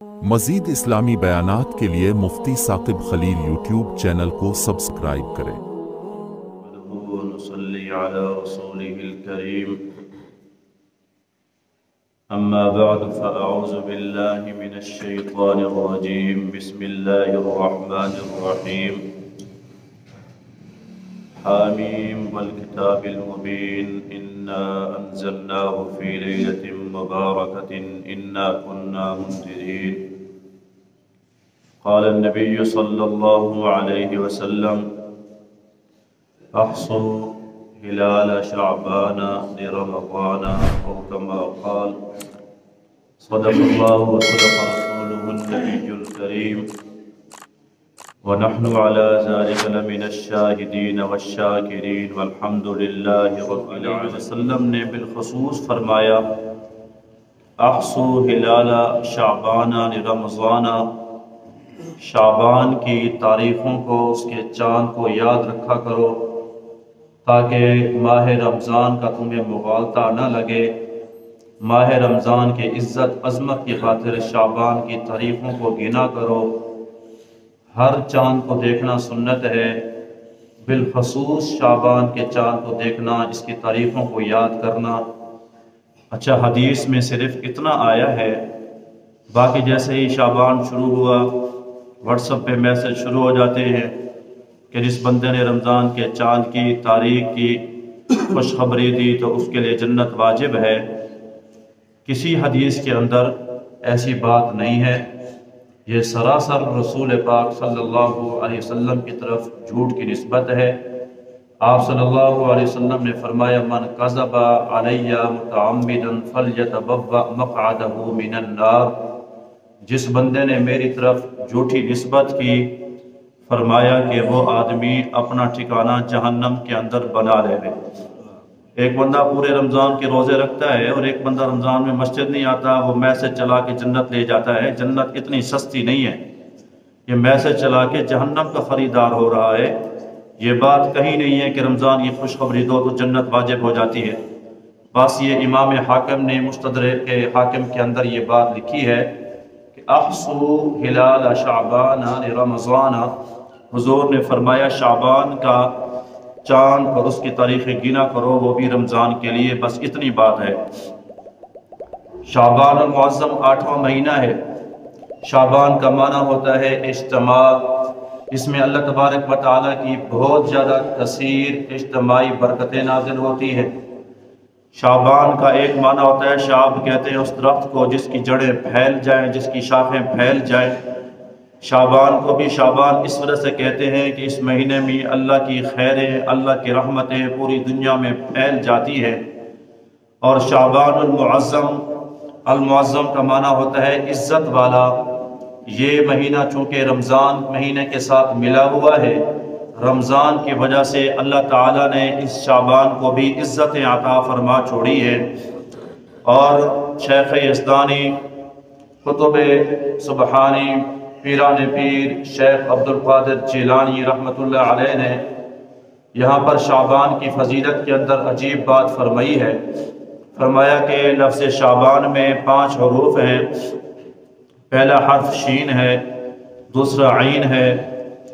مزید اسلامی بیانات کے لیے مفتی ثاقب خلیل یوٹیوب چینل کو سبسکرائب کریں۔ ونصلي على رسوله الكريم أما بعد فأعوذ بالله من الشيطان الرجيم بسم الله الرحمن الرحيم حاميم والكتاب المبين إنا أنزلناه في ليلة مباركة إنا كنا منذرين قال النبي صلى الله عليه وسلم احصوا هلال شعبان لرمضان أو كما قال صدق الله وصدق رسوله النبي الكريم ونحن على ذلك لمن الشاهدين والشاكرين والحمد لله رب العالمين وسلم نے بالخصوص فرمایا احصوا ہلال شعبان لرمضان، شعبان کی تاریخوں کو، اس کے چاند کو یاد رکھا کرو تاکہ ماہ رمضان کا تمہیں مغالطہ نہ لگے۔ ماہ رمضان کے عزت عظمت کی خاطر شعبان کی تاریخوں کو گنا کرو۔ ہر چاند کو دیکھنا سنت ہے، بالخصوص شعبان کے چاند کو دیکھنا، اس کی تاریخوں کو یاد کرنا۔ اچھا، حدیث میں صرف اتنا آیا ہے، باقی جیسے ہی شعبان شروع ہوا واٹس ایپ پہ میسج شروع ہو جاتے ہیں کہ جس بندے نے رمضان کے چاند کی تاریخ کی خوشخبری دی تو اس کے لیے جنت واجب ہے۔ کسی حدیث کے اندر ایسی بات نہیں ہے، یہ سراسر رسول پاک صلی اللہ علیہ وسلم کی طرف جھوٹ کی نسبت ہے۔ آپ صلی اللہ علیہ وسلم نے فرمایا من کذب علی متعمدا فلیتبوأ مقعدہ من النار، جس بندے نے میری طرف جھوٹی نسبت کی، فرمایا کہ وہ آدمی اپنا ٹھکانہ جہنم کے اندر بنا لے۔ ایک بندہ پورے رمضان کے روزے رکھتا ہے اور ایک بندہ رمضان میں مسجد نہیں آتا، وہ میسج چلا کے جنت لے جاتا ہے۔ جنت اتنی سستی نہیں ہے، یہ میسج چلا کے جہنم کا خریدار ہو رہا ہے۔ یہ بات کہیں نہیں ہے کہ رمضان کی خوشخبری دو تو جنت واجب ہو جاتی ہے۔ بس یہ امام حاکم نے مستدرک کے حاکم کے اندر یہ بات لکھی ہے کہ احصوا ہلال شعبان لرمضان، حضور نے فرمایا شعبان کا چاند اور اس کی تاریخ گنا کرو، وہ بھی رمضان کے لیے، بس اتنی بات ہے۔ شعبان المعظم 8واں مہینہ ہے۔ شعبان کا معنی ہوتا ہے اجتماع، اس میں اللہ تبارک و تعالیٰ کی بہت زیادہ کثیر اجتماعی برکتیں نازل ہوتی ہیں۔ شعبان کا ایک معنی ہوتا ہے، شعب کہتے ہیں اس درخت کو جس کی جڑیں پھیل جائیں، جس کی شاخیں پھیل جائیں۔ شعبان کو بھی شعبان اس وجہ سے کہتے ہیں کہ اس مہینے میں اللہ کی خیریں، اللہ کی رحمتیں پوری دنیا میں پھیل جاتی ہیں۔ اور شعبان المعظم، المعظم کا معنی ہوتا ہے عزت والا۔ یہ مہینہ چونکہ رمضان مہینے کے ساتھ ملا ہوا ہے، رمضان کی وجہ سے اللہ تعالیٰ نے اس شعبان کو بھی عزت عطا فرما چھوڑی ہے۔ اور شیخ یزدانی، قطب سبحانی، پیران پیر شیخ عبدالقادر جیلانی رحمۃ اللہ علیہ نے یہاں پر شعبان کی فضیلت کے اندر عجیب بات فرمائی ہے۔ فرمایا کہ لفظ شعبان میں 5 حروف ہیں۔ پہلا حرف شین ہے، دوسرا عین ہے،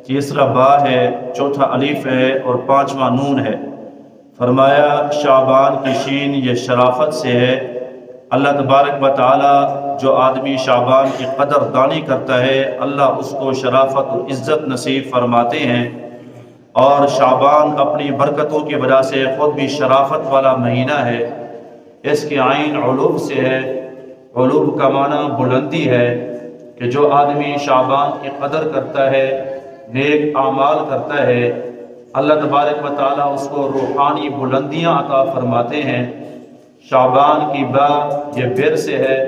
تیسرا با ہے، چوتھا الف ہے اور 5واں نون ہے۔ فرمایا شعبان کی شین یہ شرافت سے ہے۔ اللہ تبارک و تعالی جو آدمی شعبان کی قدر دانی کرتا ہے، اللہ اس کو شرافت و عزت نصیب فرماتے ہیں۔ اور شعبان اپنی برکتوں کی وجہ سے خود بھی شرافت والا مہینہ ہے۔ اس کی عین علوب سے ہے، علوب کا معنی بلندی ہے، کہ جو آدمی شعبان کی قدر کرتا ہے، نیک اعمال کرتا ہے، اللہ تبارک و تعالیٰ اس کو روحانی بلندیاں عطا فرماتے ہیں۔ شعبان کی با یہ بر سے ہے،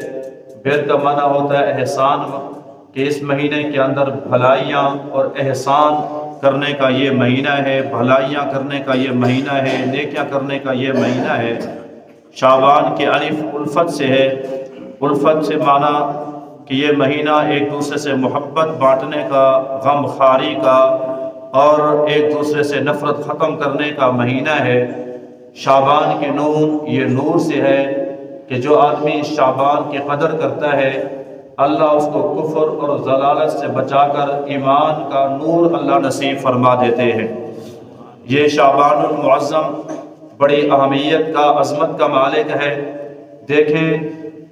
بر کا معنی ہوتا ہے احسان، کہ اس مہینے کے اندر بھلائیاں اور احسان کرنے کا یہ مہینہ ہے، بھلائیاں کرنے کا یہ مہینہ ہے، نیکیاں کرنے کا یہ مہینہ ہے۔ شعبان کے الف الفت سے ہے، الفت سے معنی کہ یہ مہینہ ایک دوسرے سے محبت بانٹنے کا، غم خواری کا اور ایک دوسرے سے نفرت ختم کرنے کا مہینہ ہے۔ شعبان کی نون یہ نور سے ہے کہ جو آدمی شعبان کی قدر کرتا ہے اللہ اس کو کفر اور ضلالت سے بچا کر ایمان کا نور اللہ نصیب فرما دیتے ہیں۔ یہ شعبان المعظم بڑی اہمیت کا، عظمت کا مالک ہے۔ دیکھیں،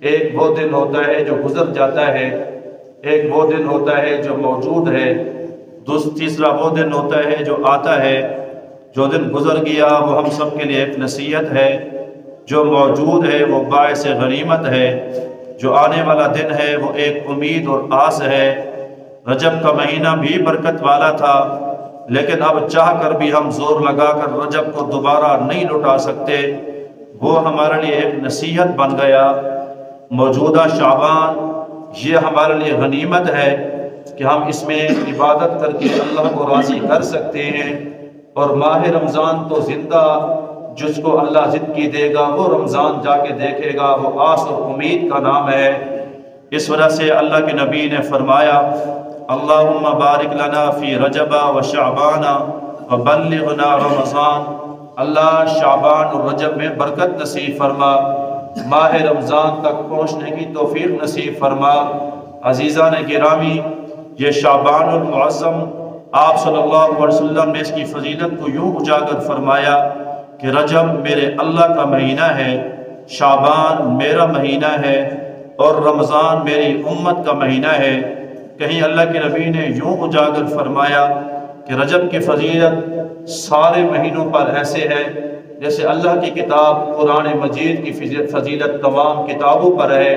ایک وہ دن ہوتا ہے جو گزر جاتا ہے، ایک وہ دن ہوتا ہے جو موجود ہے، تیسرا وہ دن ہوتا ہے جو آتا ہے۔ جو دن گزر گیا وہ ہم سب کے لیے ایک نصیحت ہے، جو موجود ہے وہ باعث غنیمت ہے، جو آنے والا دن ہے وہ ایک امید اور آس ہے۔ رجب کا مہینہ بھی برکت والا تھا، لیکن اب چاہ کر بھی ہم زور لگا کر رجب کو دوبارہ نہیں لوٹا سکتے، وہ ہمارے لیے ایک نصیحت بن گیا۔ موجودہ شعبان یہ ہمارے لیے غنیمت ہے کہ ہم اس میں عبادت کر کے اللہ کو راضی کر سکتے ہیں، اور ماہ رمضان تو زندہ، جس کو اللہ زندگی دے گا وہ رمضان جا کے دیکھے گا، وہ آس اور امید کا نام ہے۔ اس وجہ سے اللہ کے نبی نے فرمایا، اللہم بارک لنا فی رجب و شعبان و بلغنا رمضان، اللہ شعبان اور رجب میں برکت نصیب فرما، ماہ رمضان تک پہنچنے کی توفیق نصیب فرما۔ عزیزان گرامی، یہ شعبان المعظم آپ صلی اللہ علیہ وسلم نے اس کی فضیلت کو یوں اجاگر فرمایا کہ رجب میرے اللہ کا مہینہ ہے، شعبان میرا مہینہ ہے، اور رمضان میری امت کا مہینہ ہے۔ کہیں اللہ کے نبی نے یوں اجاگر فرمایا کہ رجب کی فضیلت سارے مہینوں پر ایسے ہے جیسے اللہ کی کتاب قرآن مجید کی فضیلت تمام کتابوں پر ہے۔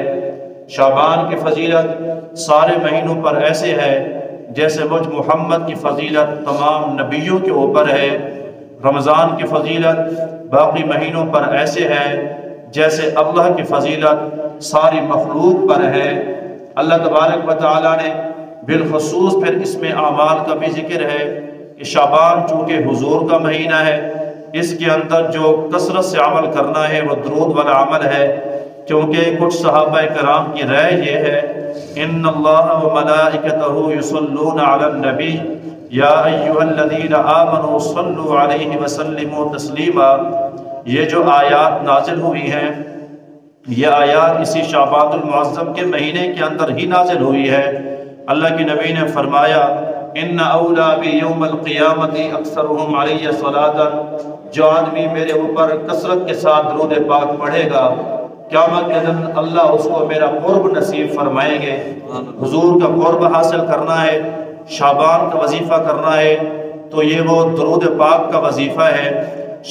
شعبان کی فضیلت سارے مہینوں پر ایسے ہے جیسے مجھ محمد کی فضیلت تمام نبیوں کے اوپر ہے۔ رمضان کی فضیلت باقی مہینوں پر ایسے ہے جیسے اللہ کی فضیلت ساری مخلوق پر ہے۔ اللہ تبارک و تعالیٰ نے بالخصوص پھر اس میں اعمال کا بھی ذکر ہے کہ شعبان چونکہ حضور کا مہینہ ہے، اس کے اندر جو کثرت سے عمل کرنا ہے وہ درود والا عمل ہے، کیونکہ کچھ صحابہ کرام کی رائے یہ ہے، ان اللہ و ملائکتہ یصلون علی النبی یا ایھا الذین آمنوا صلوا علیہ وسلموا تسلیما۔ یہ جو آیات نازل ہوئی ہیں، یہ آیات اسی شعبان المعظم کے مہینے کے اندر ہی نازل ہوئی ہے۔ اللہ کے نبی نے فرمایا، ان اولا بیوم القیامت اکثرهم علی صلاۃ، جو آدمی میرے اوپر کثرت کے ساتھ درود پاک پڑھے گا، قیامت کے دن اللہ اس کو میرا قرب نصیب فرمائیں گے۔ حضور کا قرب حاصل کرنا ہے، شعبان کا وظیفہ کرنا ہے، تو یہ وہ درود پاک کا وظیفہ ہے۔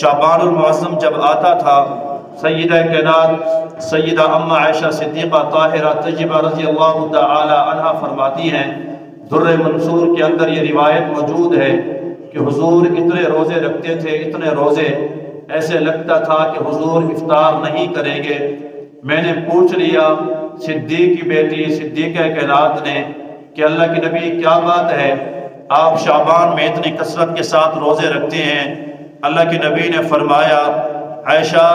شعبان المعظم جب آتا تھا، سیدہ کائنات سیدہ اما عائشہ صدیقہ طاہرہ طیبہ رضی اللہ تعالی عنہ فرماتی ہیں، در منصور کے اندر یہ روایت موجود ہے کہ حضور اتنے روزے رکھتے تھے، اتنے روزے، ایسے لگتا تھا کہ حضور افطار نہیں کریں گے۔ میں نے پوچھ لیا صدیق کی بیٹی صدیقہ کائنات نے کہ اللہ کے نبی کیا بات ہے، آپ شعبان میں اتنی کثرت کے ساتھ روزے رکھتے ہیں؟ اللہ کے نبی نے فرمایا، عائشہ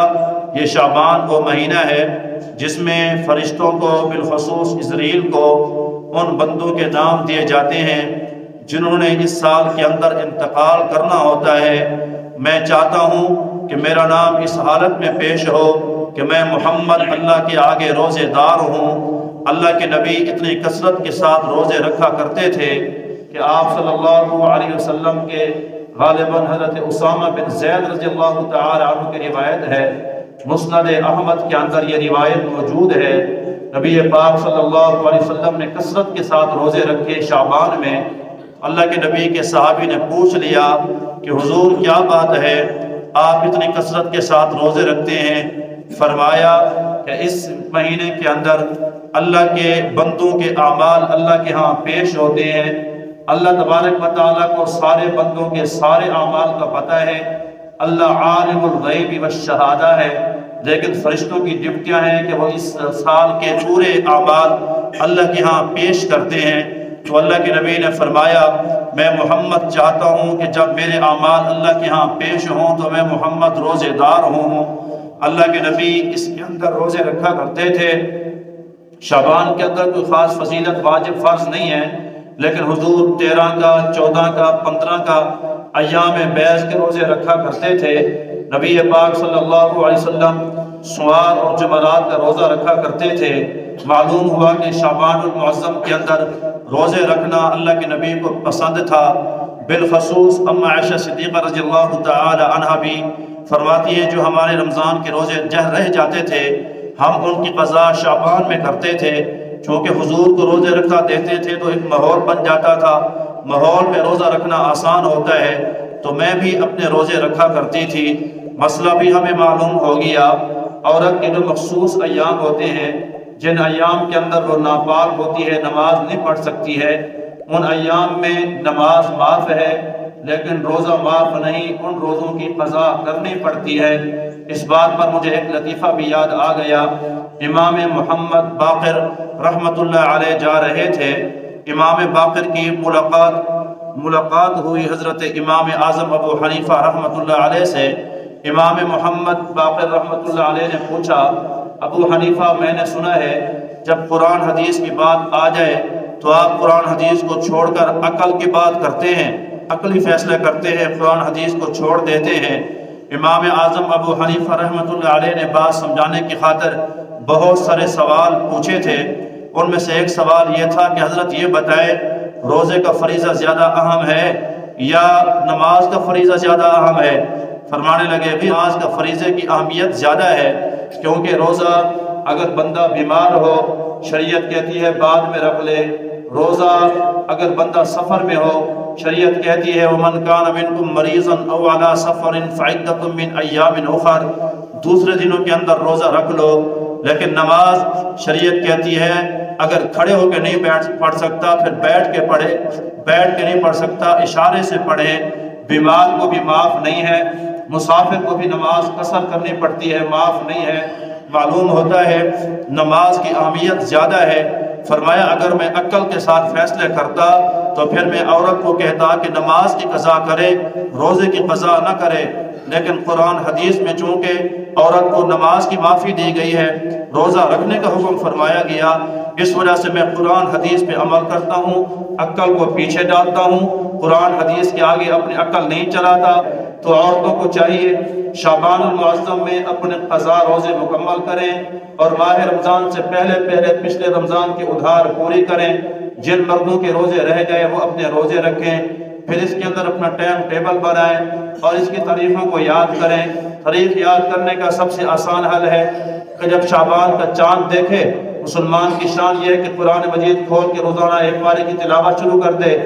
یہ شعبان وہ مہینہ ہے جس میں فرشتوں کو بالخصوص اسرائیل کو ان بندوں کے نام دیے جاتے ہیں جنہوں نے اس سال کے اندر انتقال کرنا ہوتا ہے۔ میں چاہتا ہوں کہ میرا نام اس حالت میں پیش ہو کہ میں محمد اللہ کے آگے روزے دار ہوں۔ اللہ کے نبی اتنی کثرت کے ساتھ روزے رکھا کرتے تھے کہ آپ صلی اللہ علیہ وسلم کے غالباً حضرت اسامہ بن زید رضی اللہ تعالی عنہ کی روایت ہے، مسند احمد کے اندر یہ روایت موجود ہے، نبی پاک صلی اللہ علیہ وسلم نے کثرت کے ساتھ روزے رکھے شعبان میں۔ اللہ کے نبی کے صحابی نے پوچھ لیا کہ حضور کیا بات ہے، آپ اتنی کثرت کے ساتھ روزے رکھتے ہیں؟ فرمایا کہ اس مہینے کے اندر اللہ کے بندوں کے اعمال اللہ کے ہاں پیش ہوتے ہیں۔ اللہ تبارک و تعالیٰ کو سارے بندوں کے سارے اعمال کا پتہ ہے، اللہ عالم الغیب والشہادہ ہے، لیکن فرشتوں کی ڈیوٹیاں ہیں کہ وہ اس سال کے پورے اعمال اللہ کے ہاں پیش کرتے ہیں۔ تو اللہ کے نبی نے فرمایا، میں محمد چاہتا ہوں کہ جب میرے اعمال اللہ کے ہاں پیش ہوں تو میں محمد روزے دار ہوں۔ اللہ کے نبی اس کے اندر روزے رکھا کرتے تھے۔ شعبان کے اندر کوئی خاص فضیلت واجب فرض نہیں ہے، لیکن حضور 13 کا 14 کا 15 کا ایام بیض کے روزے رکھا کرتے تھے۔ نبی پاک صلی اللہ علیہ وسلم سوار اور جمعرات کا روزہ رکھا کرتے تھے۔ معلوم ہوا کہ شعبان المعظم کے اندر روزے رکھنا اللہ کے نبی کو پسند تھا۔ بالخصوص اما عائشہ صدیقہ رضی اللہ تعالی عنہا بھی فرماتی ہے جو ہمارے رمضان کے روزے رہ جاتے تھے ہم ان کی قضا شعبان میں کرتے تھے، چونکہ حضور کو روزے رکھا دیتے تھے تو ایک ماحول بن جاتا تھا، ماحول میں روزہ رکھنا آسان ہوتا ہے، تو میں بھی اپنے روزے رکھا کرتی تھی۔ مسئلہ بھی ہمیں معلوم ہو گیا، عورت کے جو مخصوص ایام ہوتے ہیں جن ایام کے اندر وہ ناپاک ہوتی ہے، نماز نہیں پڑھ سکتی ہے، ان ایام میں نماز معاف ہے لیکن روزہ معاف نہیں، ان روزوں کی قضا کرنی پڑتی ہے۔ اس بات پر مجھے ایک لطیفہ بھی یاد آ گیا، امام محمد باقر رحمۃ اللہ علیہ جا رہے تھے، امام باقر کی ملاقات ہوئی حضرت امام اعظم ابو حنیفہ رحمۃ اللہ علیہ سے۔ امام محمد باقر رحمۃ اللہ علیہ نے پوچھا، ابو حنیفہ میں نے سنا ہے جب قرآن حدیث کی بات آ جائے تو آپ قرآن حدیث کو چھوڑ کر عقل کی بات کرتے ہیں، عقلی فیصلے کرتے ہیں، قرآن حدیث کو چھوڑ دیتے ہیں۔ امام اعظم ابو حنیفہ رحمۃ اللہ علیہ نے بات سمجھانے کی خاطر بہت سارے سوال پوچھے تھے، ان میں سے ایک سوال یہ تھا کہ حضرت یہ بتائے روزے کا فریضہ زیادہ اہم ہے یا نماز کا فریضہ زیادہ اہم ہے؟ فرمانے لگے بھی نماز کا فریضے کی اہمیت زیادہ ہے، کیونکہ روزہ اگر بندہ بیمار ہو شریعت کہتی ہے بعد میں رکھ لے، روزہ اگر بندہ سفر میں ہو شریعت کہتی ہے وَمَنْ كَانَ مِنْكُمْ مَرِيضًا أَوْ عَلَىٰ سَفَرٍ فَعِدَّةٌ مِّنْ أَيَّامٍ أُخَرَ، دوسرے دنوں کے اندر روزہ رکھ لو۔ لیکن نماز شریعت کہتی ہے اگر کھڑے ہو کے نہیں پڑھ سکتا پھر بیٹھ کے پڑھے، بیٹھ کے نہیں پڑھ سکتا اشارے سے پڑھے، بیمار کو بھی معاف نہیں ہے، مسافر کو بھی نماز قصر کرنی پڑتی ہے، معاف نہیں ہے۔ معلوم ہوتا ہے نماز کی اہمیت زیادہ ہے۔ فرمایا اگر میں عقل کے ساتھ فیصلے کرتا تو پھر میں عورت کو کہتا کہ نماز کی قضا کرے، روزے کی قضا نہ کرے، لیکن قرآن حدیث میں چونکہ عورت کو نماز کی معافی دی گئی ہے، روزہ رکھنے کا حکم فرمایا گیا، اس وجہ سے میں قرآن حدیث پہ عمل کرتا ہوں، عقل کو پیچھے ڈالتا ہوں، قرآن حدیث کے آگے اپنی عقل نہیں چلاتا۔ تو عورتوں کو چاہیے شعبان المعظم میں اپنے قضا روزے مکمل کریں اور ماہ رمضان سے پہلے پچھلے رمضان کی ادھار پوری کریں۔ جن مردوں کے روزے رہ گئے وہ اپنے روزے رکھیں، پھر اس کے اندر اپنا ٹائم ٹیبل بنائیں اور اس کی تاریخوں کو یاد کریں۔ تاریخ یاد کرنے کا سب سے آسان حل ہے کہ جب شعبان کا چاند دیکھے، مسلمان کی شان یہ ہے کہ قرآن مجید کھول کے روزانہ ایک پارے کی تلاوت شروع کر دے۔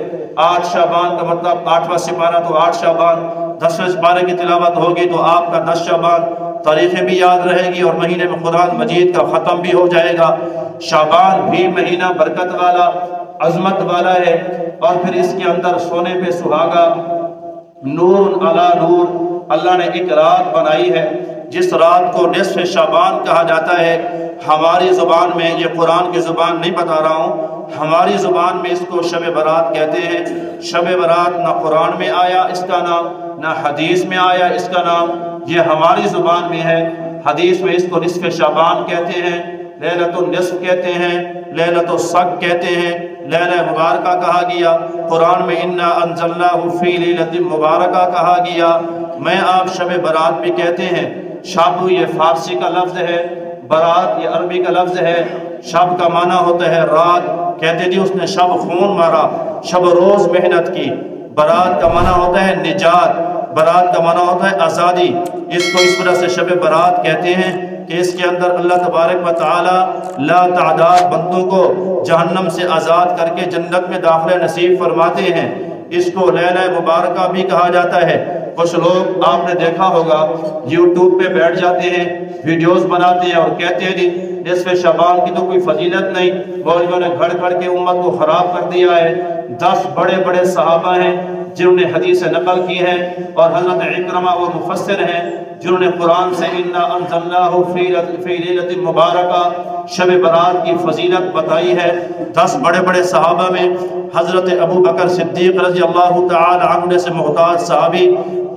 8 شعبان کا مطلب 8واں سپارہ تو 8 شعبان، 10ویں سپارے کی تلاوت ہوگی تو آپ کا 10 شعبان، تاریخیں بھی یاد رہے گی اور مہینے میں قرآن مجید کا ختم بھی ہو جائے گا۔ شعبان بھی مہینہ برکت والا، عظمت والا ہے، اور پھر اس کے اندر سونے پہ سہاگا، نور علی نور، اللہ نے ایک رات بنائی ہے جس رات کو نصف شعبان کہا جاتا ہے۔ ہماری زبان میں، یہ قرآن کی زبان نہیں بتا رہا ہوں، ہماری زبان میں اس کو شب برات کہتے ہیں۔ شب برات نہ قرآن میں آیا اس کا نام، نہ حدیث میں آیا اس کا نام، یہ ہماری زبان میں ہے۔ حدیث میں اس کو نصف شعبان کہتے ہیں، لیلۃ النصف کہتے ہیں، لیلۃ الصق کہتے ہیں، لیلہ مبارکہ کہا گیا۔ قرآن میں انا انزلناہ فی لیلۃ مبارکہ کہا گیا۔ میں آپ شب برات بھی کہتے ہیں۔ شب یہ فارسی کا لفظ ہے، برات یہ عربی کا لفظ ہے۔ شب کا معنی ہوتا ہے رات، کہتے جی اس نے شب خون مارا، شب روز محنت کی۔ برات کا معنی ہوتا ہے نجات، برات کا معنی ہوتا ہے آزادی۔ اس کو اس وجہ سے شب برات کہتے ہیں کہ اس کے اندر اللہ تبارک و تعالی لا تعداد بندوں کو جہنم سے آزاد کر کے جنت میں داخلہ نصیب فرماتے ہیں۔ اس کو لیلہ مبارکہ بھی کہا جاتا ہے۔ کچھ لوگ آپ نے دیکھا ہوگا یوٹیوب پہ بیٹھ جاتے ہیں، ویڈیوز بناتے ہیں اور کہتے ہیں جی نصف شعبان کی تو کوئی فضیلت نہیں، مولویوں نے گھڑ گھڑ کے امت کو خراب کر دیا ہے۔ 10 بڑے بڑے صحابہ ہیں جنہوں نے حدیث نقل کی ہے، اور حضرت اکرمہ وہ مفسر ہیں جنہوں نے قرآن سے انا انزلناہ فی لیلۃ مبارکہ شب برات کی فضیلت بتائی ہے۔ 10 بڑے بڑے صحابہ میں حضرت ابو بکر صدیق رضی اللہ تعالی عنہ سے محتاج صحابی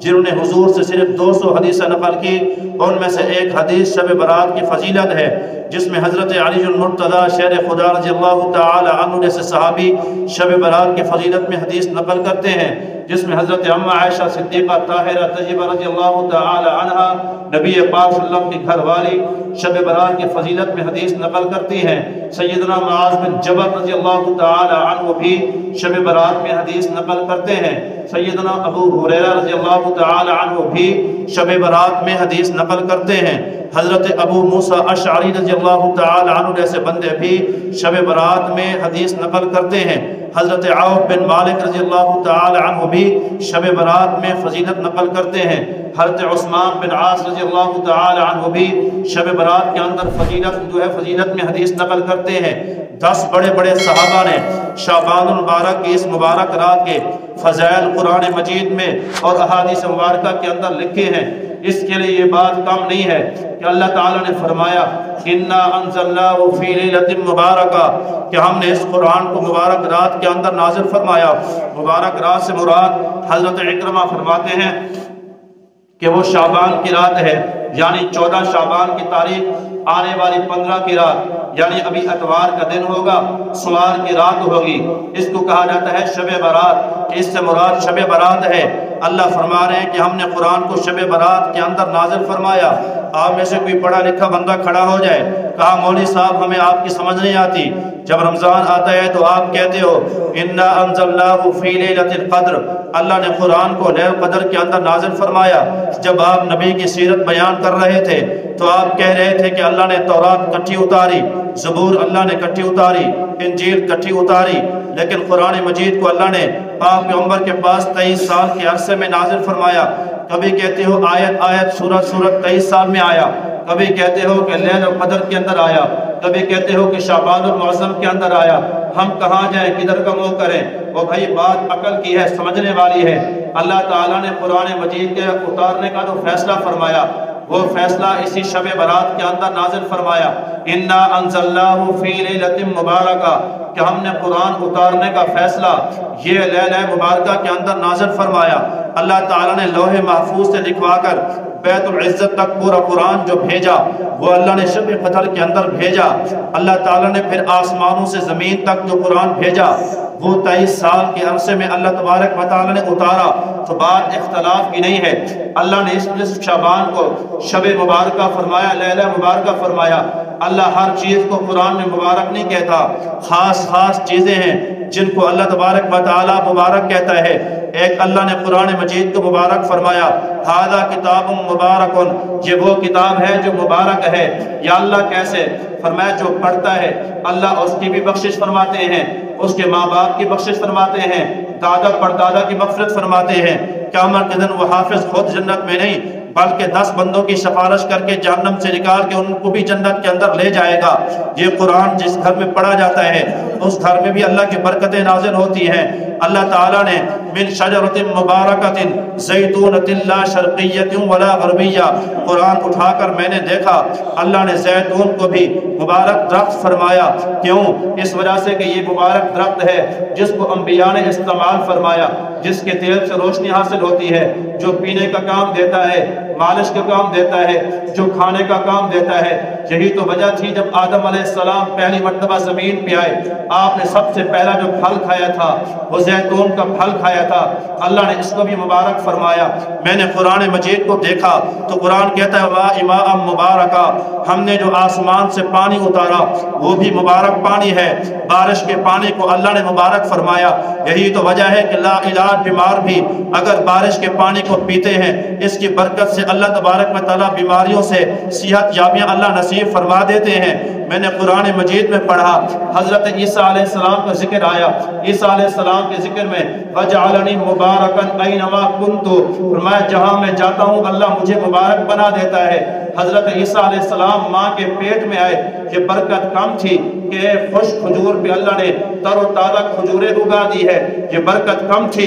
جنہوں نے حضور سے صرف 200 حدیث نقل کی، ان میں سے ایک حدیث شب برات کی فضیلت ہے۔ جس میں حضرت علی المرتضیٰ شیر خدا رضی اللہ تعالی عنہ جیسے صحابی شب برات کی فضیلت میں حدیث نقل کرتے ہیں، جس میں حضرت اماں عائشہ صدیقہ طاہرہ طیبہ رضی اللہ تعالی عنہا نبی پاک صلی اللہ علیہ وسلم کی گھر والی شب برات کی فضیلت میں حدیث نقل کرتی ہیں۔ سیدنا معاذ بن جبل رضی اللہ تعالی عنہ بھی شب برات میں حدیث نقل کرتے ہیں۔ سیدنا ابو ہریرہ رضی اللہ تعالی عنہ بھی شب برات میں حدیث نقل کرتے ہیں۔ حضرت ابو موسیٰ اشعری رضی اللہ تعالی عنہ جیسے بندے بھی شب برات میں حدیث نقل کرتے ہیں۔ حضرت عوف بن مالک رضی اللہ تعالی عنہ بھی شب برات میں فضیلت نقل کرتے ہیں۔ حضرت عثمان بن عاص رضی اللہ تعالی عنہ بھی شب برات کے اندر فضیلت میں حدیث نقل کرتے ہیں۔ 10 بڑے بڑے صحابہ نے شعبان المبارک کی اس مبارک رات کے فضائل قرآن مجید میں اور احادیث مبارکہ کے اندر لکھے ہیں۔ اس کے لیے یہ بات کم نہیں ہے کہ اللہ تعالیٰ نے فرمایا اِنَّا أَنزَلْنَاهُ فِي لَيْلَةٍ مُبَارَكَةٍ کہ ہم نے اس قرآن کو مبارک رات کے اندر نازل فرمایا۔ مبارک رات سے مراد حضرت اکرمہ فرماتے ہیں کہ وہ شعبان کی رات ہے، یعنی 14 شعبان کی تاریخ، آنے والی 15 کی رات، یعنی ابھی اتوار کا دن ہوگا، سوار کی رات ہوگی۔ اس کو کہا جاتا ہے شب برات، اس سے مراد شب برات ہے۔ اللہ فرما رہے ہیں کہ ہم نے قرآن کو شب برات کے اندر نازل فرمایا۔ آپ میں سے کوئی پڑھا لکھا بندہ کھڑا ہو جائے، کہا مولوی صاحب ہمیں آپ کی سمجھ نہیں آتی، جب رمضان آتا ہے تو آپ کہتے ہو اِنَّا أَنزَلْنَاهُ فِي لَيْلَةِ الْقَدْرِ، اللہ نے قرآن کو لیلۃ القدر کے اندر نازل فرمایا۔ جب آپ نبی کی سیرت بیان کر رہے تھے تو آپ کہہ رہے تھے کہ اللہ نے تورات کٹھی اتاری، زبور اللہ نے کٹھی اتاری، انجیل کٹھی اتاری، لیکن قرآن مجید کو اللہ نے پاک پیغمبر کے پاس 23 سال کے عرصے میں نازل فرمایا۔ کبھی کہتے ہو آیت آیت سورت سورت 23 سال میں آیا، کبھی کہتے ہو کہ لیلۃ القدر کے اندر آیا، کبھی کہتے ہو کہ شعبان المعظم کے اندر آیا۔ ہم کہاں جائیں، کدھر کا منہ کریں؟ اور بھائی بات عقل کی ہے، سمجھنے والی ہے۔ اللہ تعالیٰ نے قرآن مجید کے اتارنے کا جو فیصلہ فرمایا، وہ فیصلہ اسی شب برات کے اندر نازل فرمایا۔ اِنَّا أَنزَلْنَاهُ فِي لَيْلَةٍ مُبَارَكَةٍ کہ ہم نے قرآن اتارنے کا فیصلہ یہ لیلہ مبارکہ کے اندر نازل فرمایا۔ اللہ تعالیٰ نے لوح محفوظ سے لکھوا کر بیت العزت تک پورا قرآن جو بھیجا وہ اللہ نے شب قدر کے اندر بھیجا۔ اللہ تعالیٰ نے پھر آسمانوں سے زمین تک جو قرآن بھیجا وہ 23 سال کے عرصے میں اللہ تبارک و تعالیٰ نے اتارا۔ تو بات اختلاف کی نہیں ہے، اللہ نے اس نصف شعبان کو شب مبارکہ فرمایا، لیلہ مبارکہ فرمایا۔ اللہ ہر چیز کو قرآن میں مبارک نہیں کہتا، خاص خاص چیزیں ہیں جن کو اللہ تبارک و تعالیٰ مبارک کہتا ہے۔ ایک اللہ نے قرآن مجید کو مبارک فرمایا، ھذا کتاب مبارک، یہ وہ کتاب ہے جو مبارک ہے۔ یا اللہ کیسے؟ فرمایا جو پڑھتا ہے اللہ اس کی بھی بخشش فرماتے ہیں، اس کے ماں باپ کی بخشش فرماتے ہیں، دادا پردادا کی مغفرت فرماتے ہیں۔ قیامت کے دن وہ حافظ خود جنت میں نہیں بلکہ 10 بندوں کی سفارش کر کے جہنم سے نکال کے ان کو بھی جنت کے اندر لے جائے گا۔ یہ قرآن جس گھر میں پڑھا جاتا ہے اس گھر میں بھی اللہ کی برکتیں نازل ہوتی ہیں۔ اللہ تعالیٰ نے من شجرۃ مبارکۃ زیتونۃ لا شرقیۃ ولا غربیہ، قرآن اٹھا کر میں نے دیکھا اللہ نے زیتون کو بھی مبارک درخت فرمایا۔ کیوں؟ اس وجہ سے کہ یہ مبارک درخت ہے جس کو انبیاء نے استعمال فرمایا، جس کے تیل سے روشنی حاصل ہوتی ہے، جو پینے کا کام دیتا ہے، مالش کا کام دیتا ہے، جو کھانے کا کام دیتا ہے۔ یہی تو وجہ تھی جب آدم علیہ السلام پہلی مرتبہ زمین پہ آئے، آپ نے سب سے پہلا جو پھل کھایا تھا وہ زیتون کا پھل کھایا تھا۔ اللہ نے اس کو بھی مبارک فرمایا۔ میں نے قرآن مجید کو دیکھا تو قرآن کہتا ہے وَإِمَاءً مُبَارَكًا، ہم نے جو آسمان سے پانی اتارا وہ بھی مبارک پانی ہے۔ بارش کے پانی کو اللہ نے مبارک فرمایا۔ یہی تو وجہ ہے کہ لا علاج بیمار بھی اگر بارش کے پانی کو پیتے ہیں اس کی برکت سے اللہ تبارک و تعالیٰ بیماریوں سے صحت یابیاں اللہ نصیب فرما دیتے ہیں۔ میں نے قرآن مجید میں پڑھا حضرت عیسیٰ علیہ السلام کا ذکر آیا۔ عیسیٰ علیہ السلام کے ذکر میں وَجَعَلَنِي مُبَارَكًا أَيْنَمَا كُنْتُ، فرمایا جہاں میں جاتا ہوں اللہ مجھے مبارک بنا دیتا ہے۔ حضرت عیسیٰ علیہ السلام ماں کے پیٹ میں آئے، یہ برکت کم تھی کہ خشک کھجور پہ اللہ نے تر و تازہ کھجوریں اگا دی ہے، یہ برکت کم تھی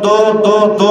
2 2 2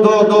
2 2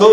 2